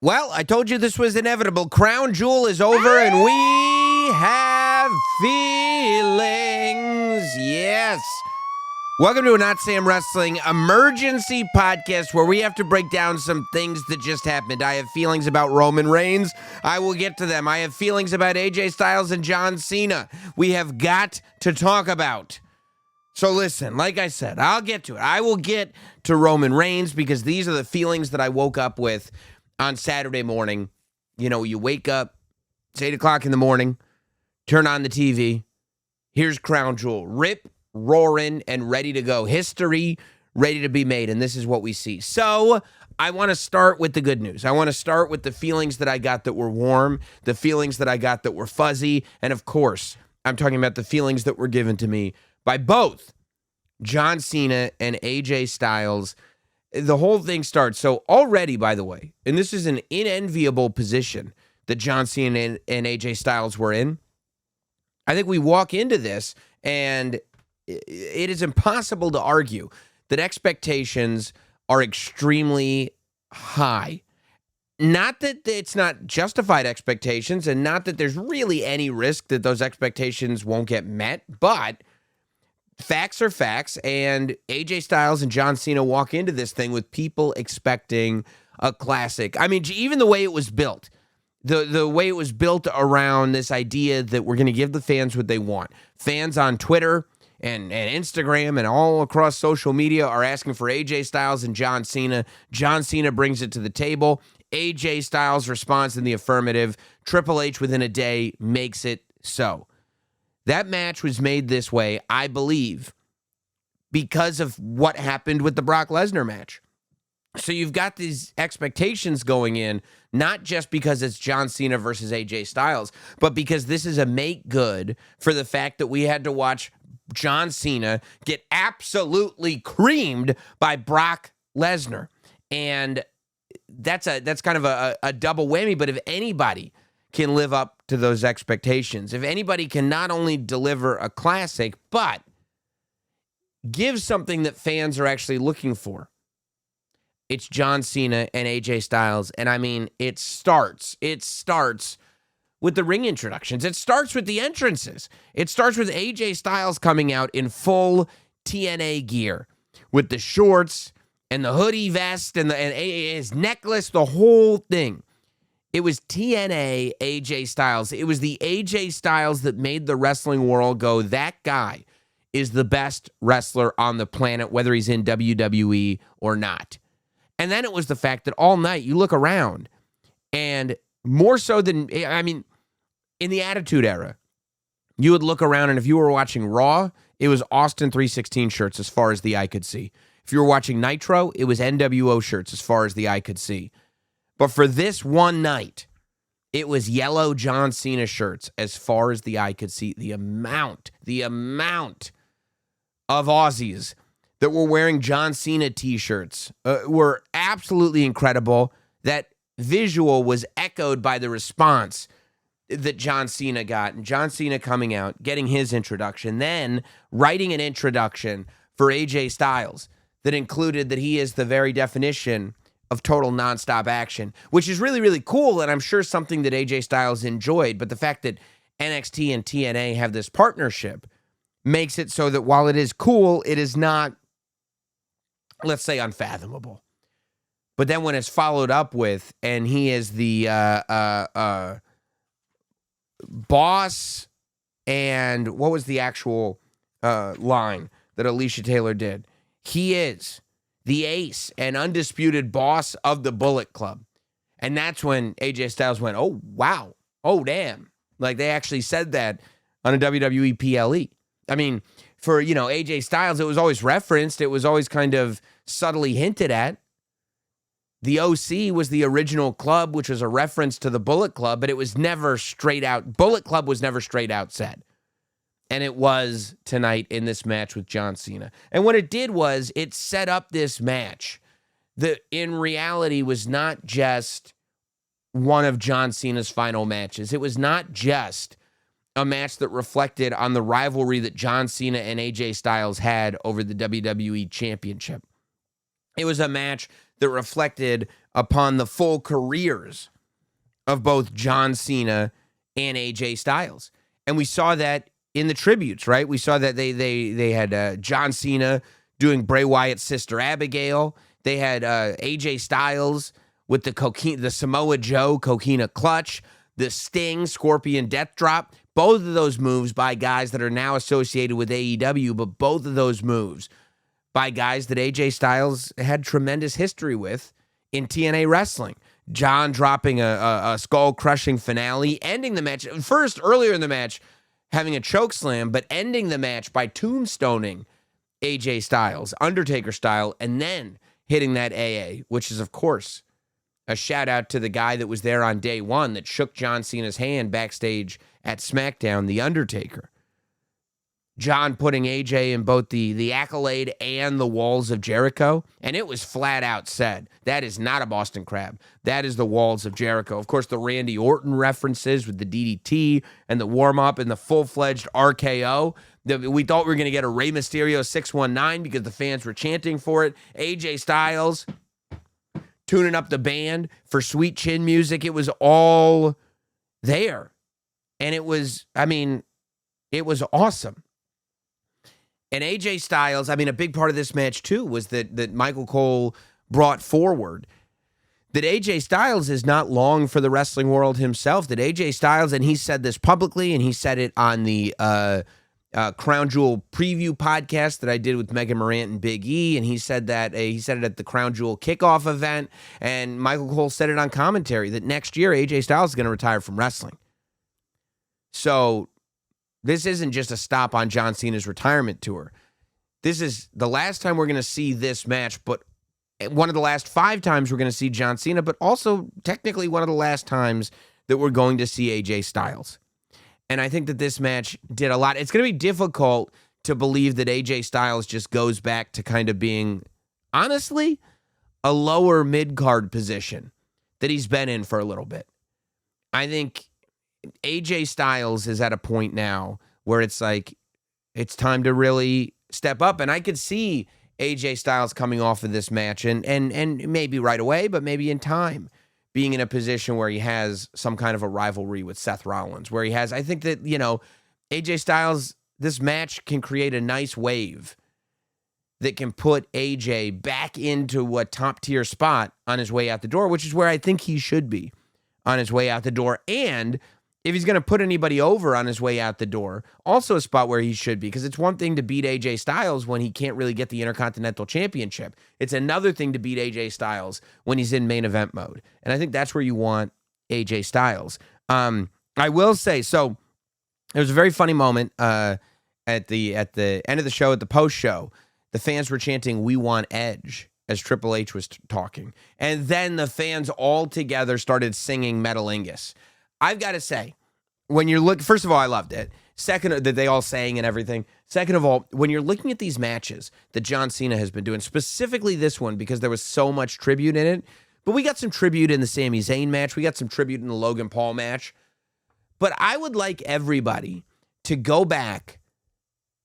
Well, I told you this was inevitable. Crown Jewel is over, and we have feelings. Yes. Welcome to a Notsam Wrestling emergency podcast where we have to break down some things that just happened. I have feelings about Roman Reigns. I will get to them. I have feelings about AJ Styles and John Cena. We have got to talk about. So listen, like I said, I'll get to it. I will get to Roman Reigns because these are the feelings that I woke up with on Saturday morning. You know, you wake up, it's 8 o'clock in the morning, turn on the TV, here's Crown Jewel, rip, roaring, and ready to go. History ready to be made, and this is what we see. So I want to start with the good news. I want to start with the feelings that I got that were warm, the feelings that I got that were fuzzy, and of course, I'm talking about the feelings that were given to me by both John Cena and AJ Styles. The whole thing starts. So already, by the way, and this is an unenviable position that John Cena and AJ Styles were in. I think we walk into this, and it is impossible to argue that expectations are extremely high. Not that it's not justified expectations, and not that there's really any risk that those expectations won't get met, but facts are facts, and AJ Styles and John Cena walk into this thing with people expecting a classic. I mean, even the way it was built, the way it was built around this idea that we're going to give the fans what they want. Fans on Twitter and Instagram and all across social media are asking for AJ Styles and John Cena. John Cena brings it to the table. AJ Styles responds in the affirmative. Triple H within a day makes it so. That match was made this way, I believe, because of what happened with the Brock Lesnar match. So you've got these expectations going in, not just because it's John Cena versus AJ Styles, but because this is a make good for the fact that we had to watch John Cena get absolutely creamed by Brock Lesnar. And that's kind of a double whammy, but if anybody can live up to those expectations, if anybody can not only deliver a classic, but give something that fans are actually looking for, it's John Cena and AJ Styles. And I mean, it starts with the ring introductions. It starts with the entrances. It starts with AJ Styles coming out in full TNA gear with the shorts and the hoodie vest and his necklace, the whole thing. It was TNA AJ Styles. It was the AJ Styles that made the wrestling world go, that guy is the best wrestler on the planet, whether he's in WWE or not. And then it was the fact that all night you look around, and more so than, I mean, in the Attitude Era, you would look around, and if you were watching Raw, it was Austin 316 shirts as far as the eye could see. If you were watching Nitro, it was NWO shirts as far as the eye could see. But for this one night, it was yellow John Cena shirts as far as the eye could see. The amount of Aussies that were wearing John Cena t-shirts were absolutely incredible. That visual was echoed by the response that John Cena got. And John Cena coming out, getting his introduction, then writing an introduction for AJ Styles that included that he is the very definition of total nonstop action, which is really, really cool, and I'm sure something that AJ Styles enjoyed. But the fact that NXT and TNA have this partnership makes it so that while it is cool, it is not, let's say, unfathomable. But then when it's followed up with, and he is the boss, and what was the actual line that Alicia Taylor did? He is the ace and undisputed boss of the Bullet Club. And that's when AJ Styles went, oh, wow. Oh, damn. Like, they actually said that on a WWE PLE. I mean, for, AJ Styles, it was always referenced. It was always kind of subtly hinted at. The OC was the original club, which was a reference to the Bullet Club, but it was never straight out. Bullet Club was never straight out said. And it was tonight in this match with John Cena. And what it did was it set up this match that in reality was not just one of John Cena's final matches. It was not just a match that reflected on the rivalry that John Cena and AJ Styles had over the WWE Championship. It was a match that reflected upon the full careers of both John Cena and AJ Styles. And we saw that in the tributes, right? We saw that they had John Cena doing Bray Wyatt's sister Abigail. They had AJ Styles with the Samoa Joe Coquina Clutch, the Sting Scorpion Death Drop. Both of those moves by guys that are now associated with AEW, but both of those moves by guys that AJ Styles had tremendous history with in TNA wrestling. John dropping a skull-crushing finale, ending the match. First, earlier in the match, having a choke slam, but ending the match by tombstoning AJ Styles, Undertaker style, and then hitting that AA, which is, of course, a shout-out to the guy that was there on day one that shook John Cena's hand backstage at SmackDown, The Undertaker. John putting AJ in both the Accolade and the Walls of Jericho, and it was flat out said, that is not a Boston Crab. That is the Walls of Jericho. Of course, the Randy Orton references with the DDT and the warm-up and the full-fledged RKO. We thought we were going to get a Rey Mysterio 619 because the fans were chanting for it. AJ Styles tuning up the band for Sweet Chin music. It was all there. And it was awesome. And AJ Styles, a big part of this match, too, was that Michael Cole brought forward that AJ Styles is not long for the wrestling world himself, that AJ Styles, and he said this publicly, and he said it on the Crown Jewel preview podcast that I did with Megan Morant and Big E, and he said it at the Crown Jewel kickoff event, and Michael Cole said it on commentary, that next year AJ Styles is going to retire from wrestling. So this isn't just a stop on John Cena's retirement tour. This is the last time we're going to see this match, but one of the last 5 times we're going to see John Cena, but also technically one of the last times that we're going to see AJ Styles. And I think that this match did a lot. It's going to be difficult to believe that AJ Styles just goes back to kind of being, honestly, a lower mid-card position that he's been in for a little bit. I think AJ Styles is at a point now where it's like, it's time to really step up. And I could see AJ Styles coming off of this match and maybe right away, but maybe in time, being in a position where he has some kind of a rivalry with Seth Rollins, where he has, I think that, AJ Styles, this match can create a nice wave that can put AJ back into a top tier spot on his way out the door, which is where I think he should be on his way out the door. And if he's going to put anybody over on his way out the door, also a spot where he should be, because it's one thing to beat AJ Styles when he can't really get the Intercontinental Championship. It's another thing to beat AJ Styles when he's in main event mode. And I think that's where you want AJ Styles. I will say, so there was a very funny moment at the end of the show, at the post show. The fans were chanting, "We want Edge," as Triple H was talking. And then the fans all together started singing Metalingus. I've got to say, when you're looking, first of all, I loved it. Second, that they all sang and everything. Second of all, when you're looking at these matches that John Cena has been doing, specifically this one, because there was so much tribute in it, but we got some tribute in the Sami Zayn match. We got some tribute in the Logan Paul match. But I would like everybody to go back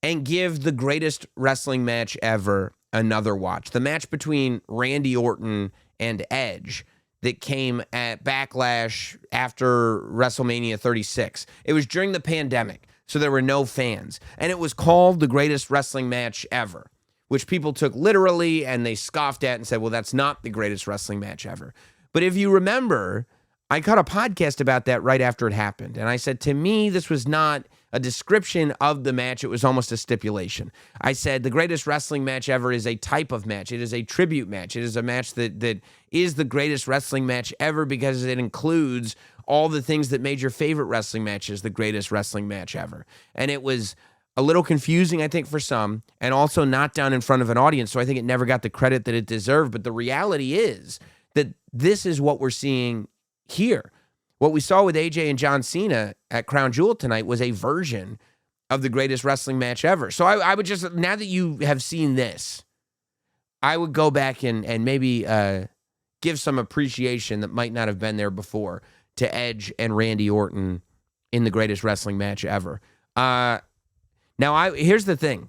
and give the greatest wrestling match ever another watch. The match between Randy Orton and Edge that came at Backlash after WrestleMania 36. It was during the pandemic, so there were no fans. And it was called the greatest wrestling match ever, which people took literally and they scoffed at and said, well, that's not the greatest wrestling match ever. But if you remember, I cut a podcast about that right after it happened. And I said, to me, this was not a description of the match. It was almost a stipulation. I said the greatest wrestling match ever is a type of match. It is a tribute match. It is a match that is the greatest wrestling match ever because it includes all the things that made your favorite wrestling matches the greatest wrestling match ever. And it was a little confusing, I think, for some, and also not done in front of an audience. So I think it never got the credit that it deserved. But the reality is that this is what we're seeing here. What we saw with AJ and John Cena at Crown Jewel tonight was a version of the greatest wrestling match ever. So I would just, now that you have seen this, I would go back and maybe give some appreciation that might not have been there before to Edge and Randy Orton in the greatest wrestling match ever. Now, here's the thing.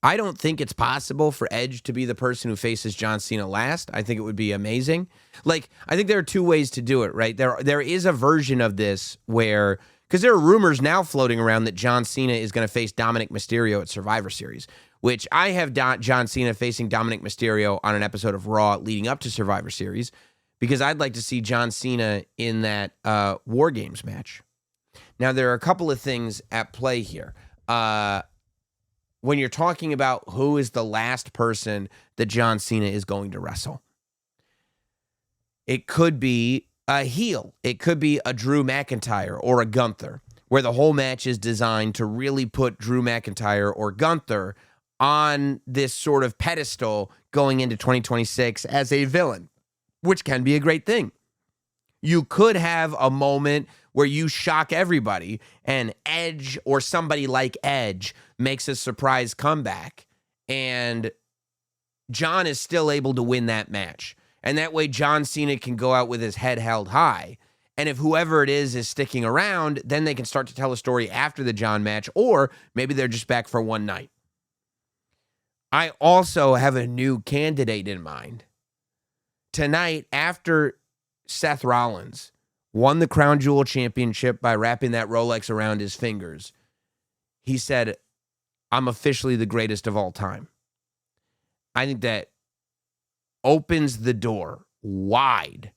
I don't think it's possible for Edge to be the person who faces John Cena last. I think it would be amazing. Like, I think there are two ways to do it, right? There is a version of this where, because there are rumors now floating around that John Cena is going to face Dominic Mysterio at Survivor Series, which I have John Cena facing Dominic Mysterio on an episode of Raw leading up to Survivor Series, because I'd like to see John Cena in that War Games match. Now, there are a couple of things at play here. When you're talking about who is the last person that John Cena is going to wrestle, it could be a heel. It could be a Drew McIntyre or a Gunther, where the whole match is designed to really put Drew McIntyre or Gunther on this sort of pedestal going into 2026 as a villain, which can be a great thing. You could have a moment where you shock everybody and Edge or somebody like Edge makes a surprise comeback and John is still able to win that match. And that way John Cena can go out with his head held high. And if whoever it is sticking around, then they can start to tell a story after the John match, or maybe they're just back for one night. I also have a new candidate in mind. Tonight, after Seth Rollins won the Crown Jewel Championship by wrapping that Rolex around his fingers, he said, "I'm officially the greatest of all time." I think that opens the door wide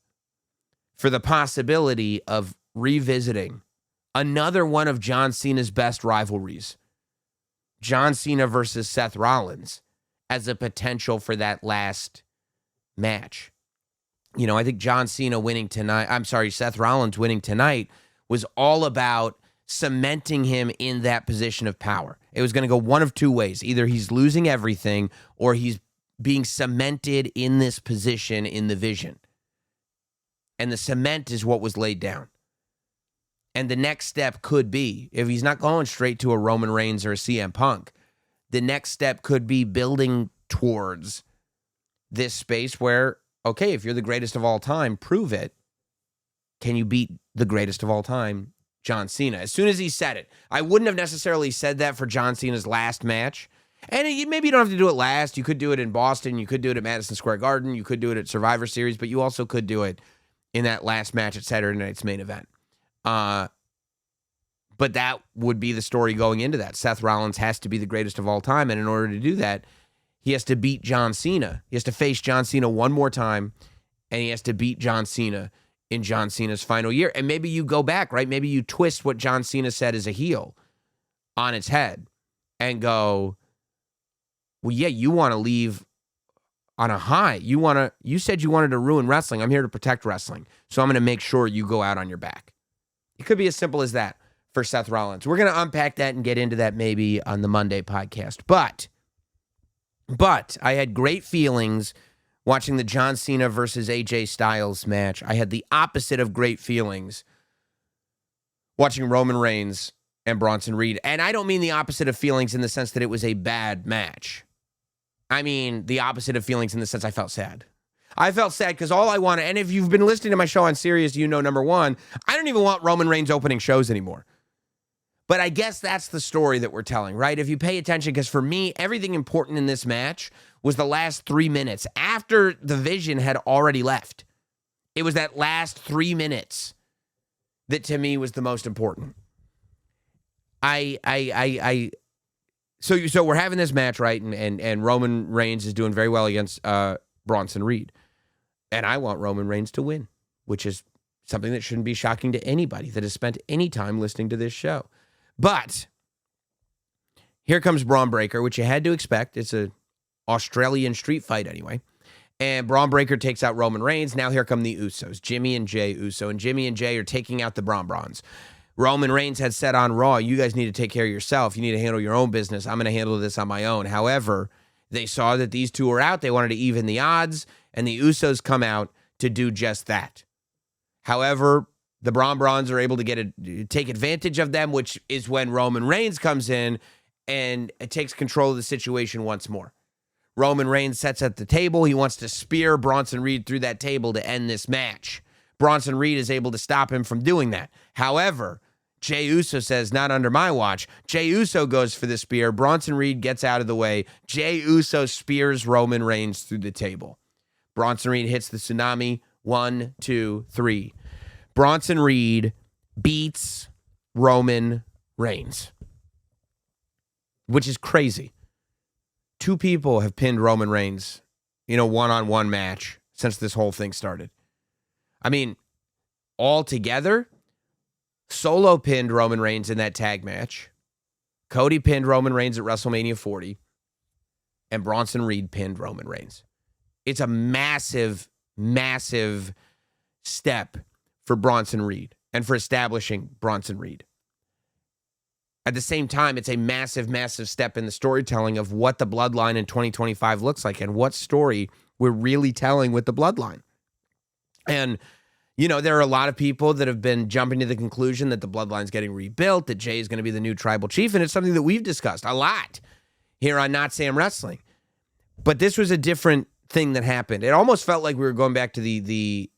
for the possibility of revisiting another one of John Cena's best rivalries, John Cena versus Seth Rollins, as a potential for that last match. You know, I think Seth Rollins winning tonight was all about cementing him in that position of power. It was going to go one of two ways. Either he's losing everything or he's being cemented in this position in the vision. And the cement is what was laid down. And the next step could be, if he's not going straight to a Roman Reigns or a CM Punk, the next step could be building towards this space where, okay, if you're the greatest of all time, prove it. Can you beat the greatest of all time, John Cena? As soon as he said it, I wouldn't have necessarily said that for John Cena's last match. And maybe you don't have to do it last. You could do it in Boston. You could do it at Madison Square Garden. You could do it at Survivor Series, but you also could do it in that last match at Saturday Night's Main Event. But that would be the story going into that. Seth Rollins has to be the greatest of all time, and in order to do that, he has to beat John Cena. He has to face John Cena one more time, and he has to beat John Cena in John Cena's final year. And maybe you go back, right? Maybe you twist what John Cena said as a heel on its head and go, well, yeah, you want to leave on a high. You said you wanted to ruin wrestling. I'm here to protect wrestling. So I'm going to make sure you go out on your back. It could be as simple as that for Seth Rollins. We're going to unpack that and get into that maybe on the Monday podcast. But I had great feelings watching the John Cena versus AJ Styles match. I had the opposite of great feelings watching Roman Reigns and Bronson Reed. And I don't mean the opposite of feelings in the sense that it was a bad match. I mean the opposite of feelings in the sense I felt sad. I felt sad because all I wanted, and if you've been listening to my show on Sirius, you know, number one, I don't even want Roman Reigns opening shows anymore. But I guess that's the story that we're telling, right? If you pay attention, because for me, everything important in this match was the last 3 minutes after the Vision had already left. It was that last 3 minutes that to me was the most important. So we're having this match, right? And Roman Reigns is doing very well against Bronson Reed. And I want Roman Reigns to win, which is something that shouldn't be shocking to anybody that has spent any time listening to this show. But here comes Braun Breaker, which you had to expect. It's an Australian street fight anyway. And Braun Breaker takes out Roman Reigns. Now here come the Usos, Jimmy and Jay Uso. And Jimmy and Jay are taking out the Brons. Roman Reigns had said on Raw, you guys need to take care of yourself. You need to handle your own business. I'm going to handle this on my own. However, they saw that these two were out. They wanted to even the odds. And the Usos come out to do just that. However, the Brons are able to take advantage of them, which is when Roman Reigns comes in and takes control of the situation once more. Roman Reigns sets at the table. He wants to spear Bronson Reed through that table to end this match. Bronson Reed is able to stop him from doing that. However, Jey Uso says, not under my watch. Jey Uso goes for the spear. Bronson Reed gets out of the way. Jey Uso spears Roman Reigns through the table. Bronson Reed hits the tsunami. 1, 2, 3. Bronson Reed beats Roman Reigns, which is crazy. 2 people have pinned Roman Reigns in a one-on-one match since this whole thing started. I mean, all together, Solo pinned Roman Reigns in that tag match. Cody pinned Roman Reigns at WrestleMania 40. And Bronson Reed pinned Roman Reigns. It's a massive, massive step for Bronson Reed and for establishing Bronson Reed. At the same time, it's a massive, massive step in the storytelling of what the Bloodline in 2025 looks like and what story we're really telling with the Bloodline. And, you know, there are a lot of people that have been jumping to the conclusion that the Bloodline's getting rebuilt, that Jay is going to be the new tribal chief, and it's something that we've discussed a lot here on Notsam Wrestling. But this was a different thing that happened. It almost felt like we were going back to the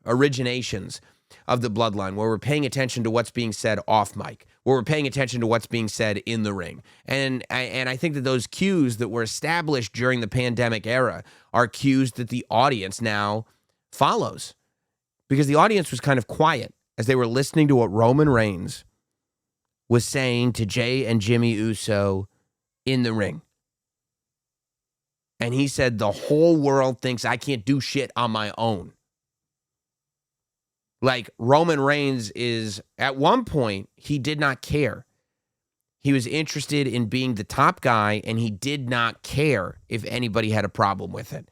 originations of the Bloodline, where we're paying attention to what's being said off mic, where we're paying attention to what's being said in the ring. And I think that those cues that were established during the pandemic era are cues that the audience now follows. Because the audience was kind of quiet as they were listening to what Roman Reigns was saying to Jey and Jimmy Uso in the ring. And he said, the whole world thinks I can't do shit on my own. Like, Roman Reigns is, at one point, he did not care. He was interested in being the top guy, and he did not care if anybody had a problem with it.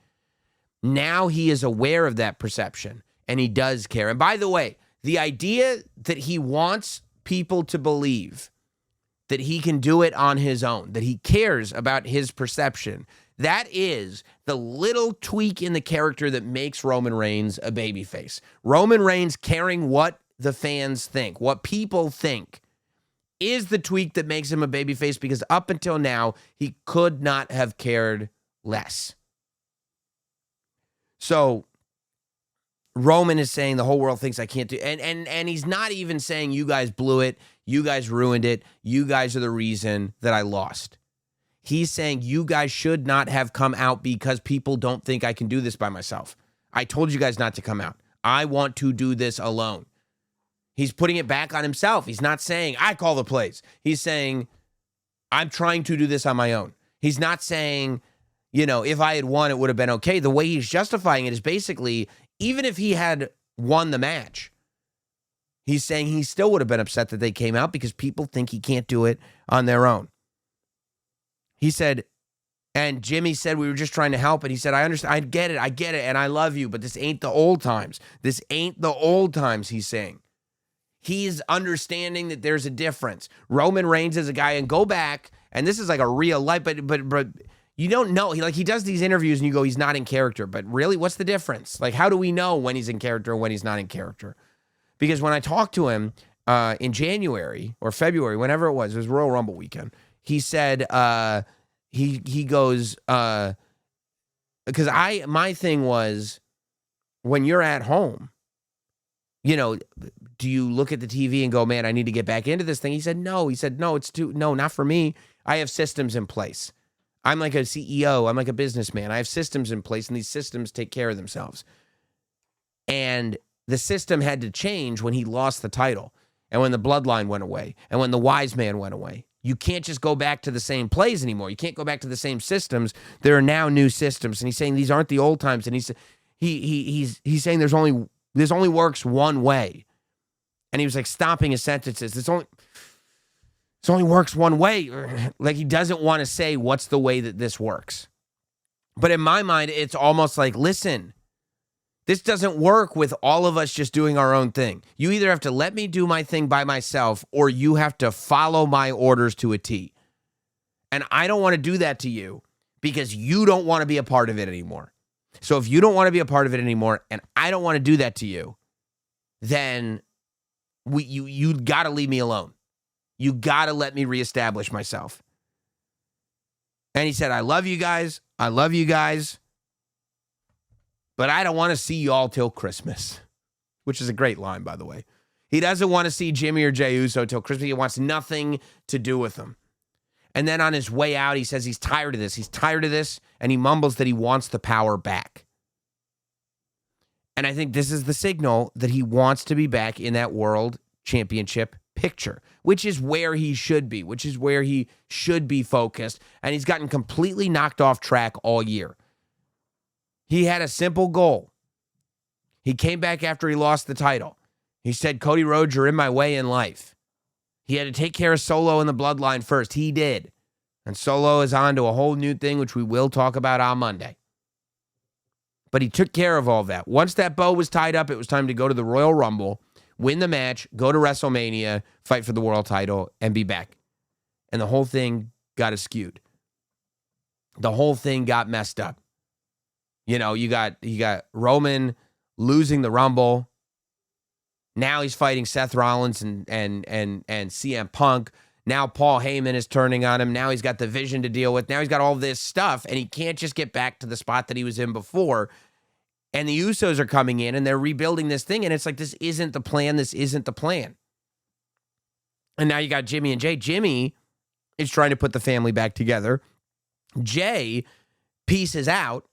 Now he is aware of that perception, and he does care. And by the way, the idea that he wants people to believe that he can do it on his own, that he cares about his perception, that is the little tweak in the character that makes Roman Reigns a babyface. Roman Reigns caring what the fans think, what people think, is the tweak that makes him a babyface, because up until now, he could not have cared less. So Roman is saying the whole world thinks I can't do, and he's not even saying you guys blew it, you guys ruined it, you guys are the reason that I lost. He's saying you guys should not have come out because people don't think I can do this by myself. I told you guys not to come out. I want to do this alone. He's putting it back on himself. He's not saying, I call the plays. He's saying, I'm trying to do this on my own. He's not saying, you know, if I had won, it would have been okay. The way he's justifying it is basically, even if he had won the match, he's saying he still would have been upset that they came out because people think he can't do it on their own. He said, and Jimmy said, we were just trying to help. And he said, I understand, I get it, and I love you, but this ain't the old times. This ain't the old times, he's saying. He's understanding that there's a difference. Roman Reigns is a guy, and go back, and this is like a real life, but you don't know. He does these interviews, and you go, he's not in character. But really, what's the difference? Like, how do we know when he's in character and when he's not in character? Because when I talked to him in January or February, whenever it was Royal Rumble weekend, he said, he goes, because my thing was, when you're at home, you know, do you look at the TV and go, man, I need to get back into this thing? He said, no, no, not for me. I have systems in place. I'm like a CEO. I'm like a businessman. I have systems in place, and these systems take care of themselves. And the system had to change when he lost the title, and when the Bloodline went away, and when the Wise Man went away. You can't just go back to the same plays anymore. You can't go back to the same systems. There are now new systems, and he's saying these aren't the old times. And he's saying this only works one way. And he was like stopping his sentences. This only works one way. Like, he doesn't want to say what's the way that this works. But in my mind, it's almost like, listen, this doesn't work with all of us just doing our own thing. You either have to let me do my thing by myself, or you have to follow my orders to a T. And I don't want to do that to you because you don't want to be a part of it anymore. So if you don't want to be a part of it anymore, and I don't want to do that to you, then you got to leave me alone. You got to let me reestablish myself. And he said, I love you guys. But I don't want to see you all till Christmas, which is a great line, by the way. He doesn't want to see Jimmy or Jey Uso till Christmas. He wants nothing to do with them. And then on his way out, he says he's tired of this. He's tired of this, and he mumbles that he wants the power back. And I think this is the signal that he wants to be back in that world championship picture, which is where he should be, which is where he should be focused. And he's gotten completely knocked off track all year. He had a simple goal. He came back after he lost the title. He said, Cody Rhodes, you're in my way in life. He had to take care of Solo and the bloodline first. He did. And Solo is on to a whole new thing, which we will talk about on Monday. But he took care of all that. Once that bow was tied up, it was time to go to the Royal Rumble, win the match, go to WrestleMania, fight for the world title, and be back. And the whole thing got askewed. The whole thing got messed up. You know, you got Roman losing the Rumble. Now he's fighting Seth Rollins and CM Punk. Now Paul Heyman is turning on him. Now he's got the Vision to deal with. Now he's got all this stuff, and he can't just get back to the spot that he was in before. And the Usos are coming in, and they're rebuilding this thing, and it's like, this isn't the plan. This isn't the plan. And now you got Jimmy and Jey. Jimmy is trying to put the family back together. Jey pieces out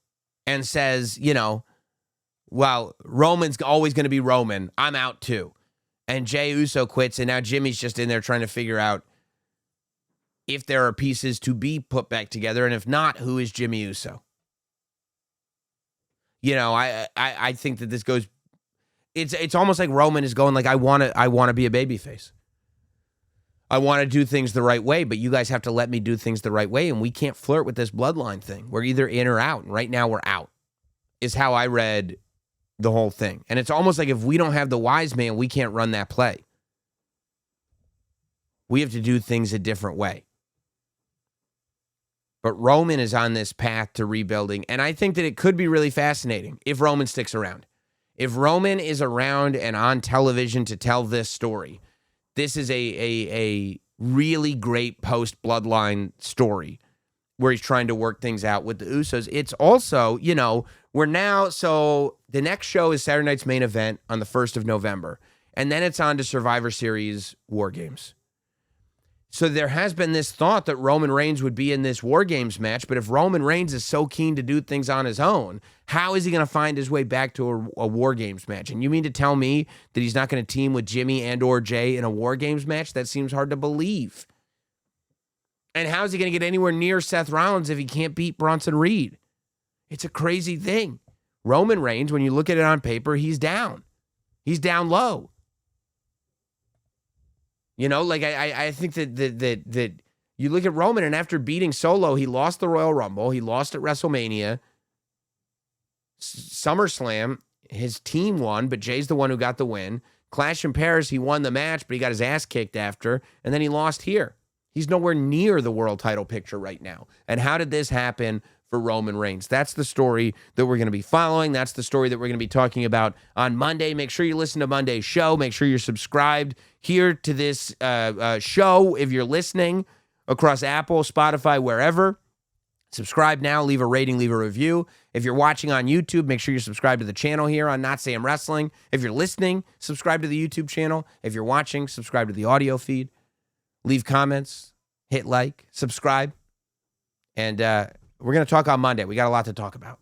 and says, you know, well, Roman's always going to be Roman. I'm out too. And Jey Uso quits, and now Jimmy's just in there trying to figure out if there are pieces to be put back together, and if not, who is Jimmy Uso? You know, I think that this goes. It's almost like Roman is going like, I want to be a babyface. I want to do things the right way, but you guys have to let me do things the right way, and we can't flirt with this bloodline thing. We're either in or out, and right now we're out. Is how I read the whole thing. And it's almost like if we don't have the wise man, we can't run that play. We have to do things a different way. But Roman is on this path to rebuilding, and I think that it could be really fascinating if Roman sticks around. If Roman is around and on television to tell this story, this is a really great post-bloodline story where he's trying to work things out with the Usos. It's also, you know, so the next show is Saturday night's main event on the 1st of November, and then it's on to Survivor Series War Games. So there has been this thought that Roman Reigns would be in this War Games match, but if Roman Reigns is so keen to do things on his own, how is he going to find his way back to a War Games match? And you mean to tell me that he's not going to team with Jimmy and or Jey in a War Games match? That seems hard to believe. And how is he going to get anywhere near Seth Rollins if he can't beat Bronson Reed? It's a crazy thing. Roman Reigns, when you look at it on paper, he's down. He's down low. You know, like I think that you look at Roman, and after beating Solo, he lost the Royal Rumble. He lost at WrestleMania. SummerSlam, his team won, but Jay's the one who got the win. Clash in Paris, he won the match, but he got his ass kicked after, and then he lost here. He's nowhere near the world title picture right now. And how did this happen for Roman Reigns? That's the story that we're going to be following. That's the story that we're going to be talking about on Monday. Make sure you listen to Monday's show. Make sure you're subscribed here to this show if you're listening across Apple, Spotify, wherever. Subscribe now. Leave a rating. Leave a review. If you're watching on YouTube, make sure you're subscribed to the channel here on Notsam Wrestling. If you're listening, subscribe to the YouTube channel. If you're watching, subscribe to the audio feed. Leave comments, hit like, subscribe, and we're going to talk on Monday. We got a lot to talk about.